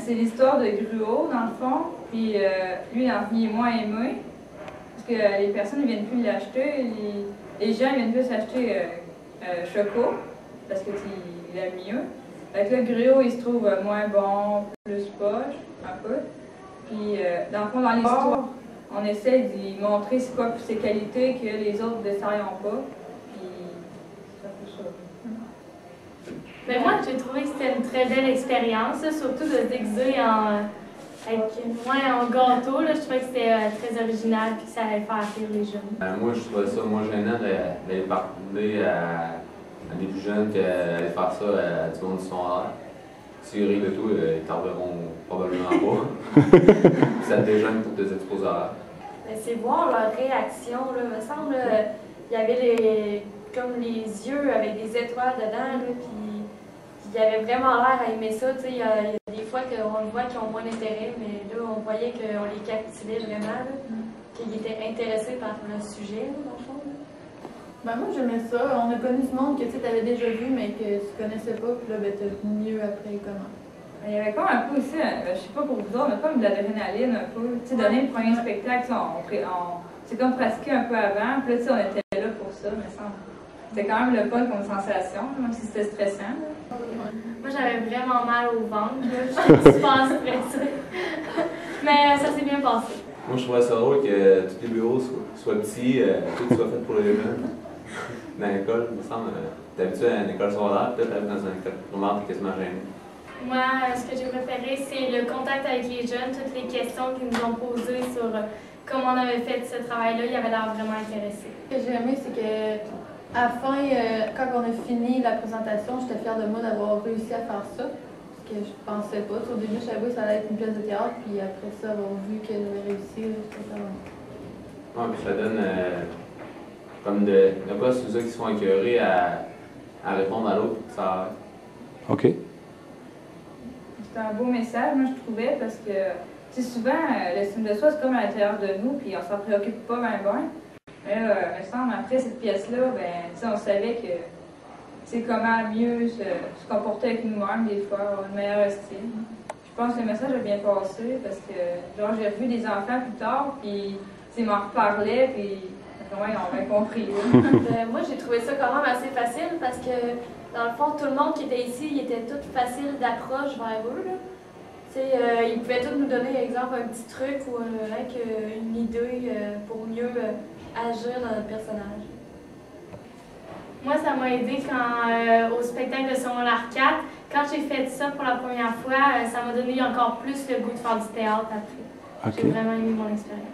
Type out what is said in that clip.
c'est l'histoire de Gruau, dans le fond. Puis lui, il est moins aimé. Parce que les personnes ne viennent plus l'acheter. Les gens viennent plus acheter Choco. Parce qu'il aime mieux. Fait que là, Gruau, il se trouve moins bon, plus poche, un peu. Puis, dans le fond, dans l'histoire, on essaie d'y montrer c'est quoi ses qualités que les autres desserts n'ont pas. Puis, c'est un peu ça. Mais moi, j'ai trouvé que c'était une très belle expérience, surtout de se déguiser en gâteau. Là, je trouvais que c'était très original et que ça allait faire rire les jeunes. Moi, je trouvais ça moins gênant d'aller parler à des plus jeunes qu'aller faire ça à du monde du secondaire. S'ils rient de tout, ils t'en verront probablement pas. Ça te déjeune pour tes exposés horaires. C'est voir leur réaction. Là. Il me semble il y avait comme les yeux avec des étoiles dedans, puis il avait vraiment l'air à aimer ça. Il y a des fois qu'on le voit qu'ils ont moins d'intérêt, mais là, on voyait qu'on les captivait vraiment, qu'ils étaient intéressés par le sujet, là, dans le fond. Ben moi j'aimais ça. On a connu du monde que tu avais déjà vu mais que tu connaissais pas, puis là ben t'as mieux après comment. Il y avait comme un peu aussi, je sais pas pour vous autres, mais comme de l'adrénaline un peu. Tu sais, donner le premier spectacle, c'est comme pratiquer un peu avant, puis là, tu sais, on était là pour ça, mais c'était quand même le fun comme sensation, même si c'était stressant. Là. Moi j'avais vraiment mal au ventre, j'étais super stressée. Mais ça s'est bien passé. Moi, je trouvais ça drôle que tous les bureaux soient petits, tout soit fait pour les jeunes. Dans l'école, il me semble, t'es habitué à une école secondaire, peut-être dans une école primaire, t'es quasiment gêné. Moi, ce que j'ai préféré, c'est le contact avec les jeunes, toutes les questions qu'ils nous ont posées sur comment on avait fait ce travail-là, ils avaient l'air vraiment intéressés. Ce que j'ai aimé, c'est que à la fin, quand on a fini la présentation, j'étais fière de moi d'avoir réussi à faire ça. Parce que je pensais pas. Au début, je savais que ça allait être une pièce de théâtre, puis après ça, avoir vu que j'avais réussi, j'étais vraiment. Ouais, puis ça donne comme de pas ceux qui sont écœurés à répondre à l'autre. Ça... OK. C'était un beau message, moi, je trouvais, parce que, tu sais, souvent, l'estime de soi, c'est comme à l'intérieur de nous, puis on s'en préoccupe pas bien. Mais il me semble, après cette pièce-là, ben, tu sais, on savait que, tu sais, comment mieux se comporter avec nous-mêmes, des fois, avoir une meilleure estime. Je pense que le message a bien passé, parce que, genre, j'ai revu des enfants plus tard, puis, ils m'en reparlaient, puis vraiment, ils ont bien compris. Moi, j'ai trouvé ça quand même assez facile parce que, dans le fond, tout le monde qui était ici, il était tout facile d'approche vers eux. Ils pouvaient tous nous donner, par exemple, un petit truc ou une idée pour mieux agir dans notre personnage. Moi, ça m'a aidé quand, au spectacle de secondaire 4, quand j'ai fait ça pour la première fois, ça m'a donné encore plus le goût de faire du théâtre après. Okay. J'ai vraiment aimé mon expérience.